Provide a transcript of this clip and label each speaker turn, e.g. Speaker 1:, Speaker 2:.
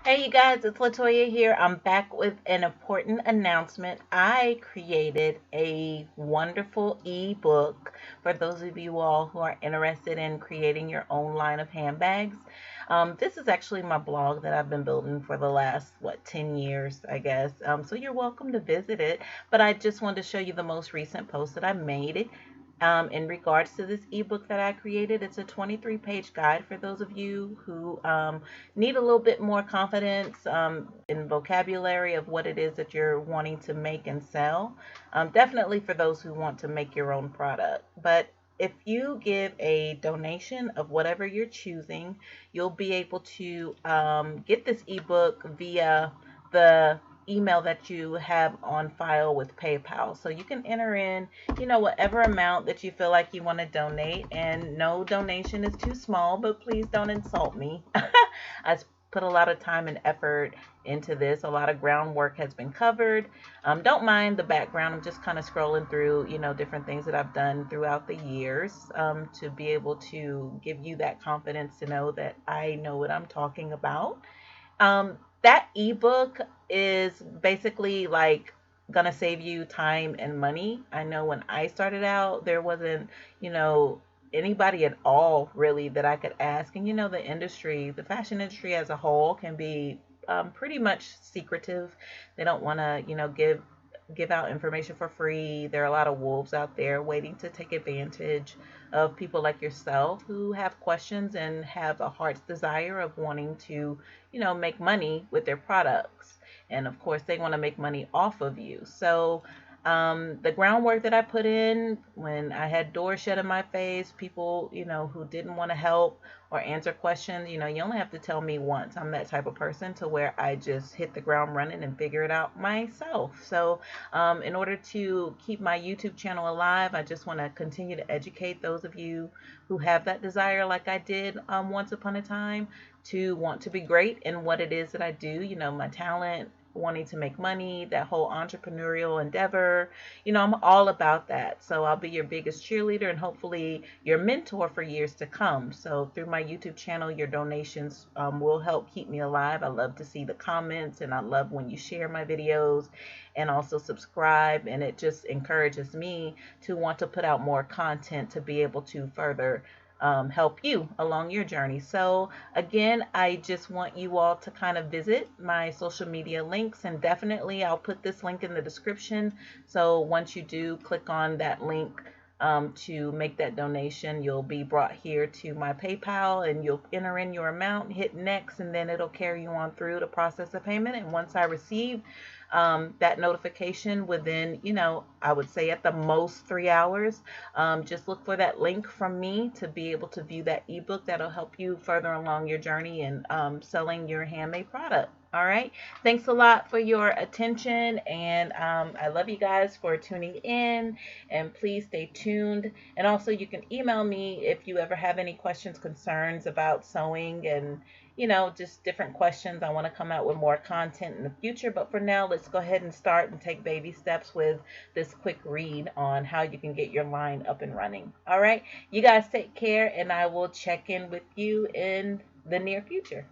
Speaker 1: Hey you guys, it's LaToya here. I'm back with an important announcement. I created a wonderful ebook for those of you all who are interested in creating your own line of handbags. This is actually my blog that I've been building for the last, 10 years, I guess. So you're welcome to visit it. But I just wanted to show you the most recent post that I made. In regards to this ebook that I created, it's a 23-page guide for those of you who need a little bit more confidence in vocabulary of what it is that you're wanting to make and sell. Definitely for those who want to make your own product. But if you give a donation of whatever you're choosing, you'll be able to get this ebook via the email that you have on file with PayPal. So you can enter in, whatever amount that you feel like you want to donate, and no donation is too small, but please don't insult me. I put a lot of time and effort into this. A lot of groundwork has been covered. Don't mind the background. I'm just kind of scrolling through, different things that I've done throughout the years to be able to give you that confidence to know that I know what I'm talking about. That ebook is basically like gonna save you time and money. I know when I started out, there wasn't, you know, anybody at all really that I could ask. And the industry, the fashion industry as a whole, can be pretty much secretive. They don't want to, give out information for free. There are a lot of wolves out there waiting to take advantage of people like yourself who have questions and have a heart's desire of wanting to, make money with their products. And of course, they want to make money off of you. So, the groundwork that I put in when I had doors shut in my face, people, who didn't want to help or answer questions, you only have to tell me once. I'm that type of person to where I just hit the ground running and figure it out myself. So, in order to keep my YouTube channel alive, I just want to continue to educate those of you who have that desire, like I did once upon a time, to want to be great in what it is that I do, my talent, wanting to make money, that whole entrepreneurial endeavor. I'm all about that. So I'll be your biggest cheerleader and hopefully your mentor for years to come. So through my YouTube channel, your donations will help keep me alive. I love to see the comments and I love when you share my videos and also subscribe. And it just encourages me to want to put out more content to be able to further help you along your journey. So, again, I just want you all to kind of visit my social media links, and definitely I'll put this link in the description. So, once you do click on that link to make that donation, you'll be brought here to my PayPal and you'll enter in your amount, hit next, and then it'll carry you on through the process of payment. And once I receive that notification within, I would say at the most 3 hours. Just look for that link from me to be able to view that ebook that'll help you further along your journey in selling your handmade product. All right. Thanks a lot for your attention. And I love you guys for tuning in. And please stay tuned. And also, you can email me if you ever have any questions, concerns about sewing and just different questions. I want to come out with more content in the future. But for now, let's go ahead and start and take baby steps with this quick read on how you can get your line up and running. All right. You guys take care, and I will check in with you in the near future.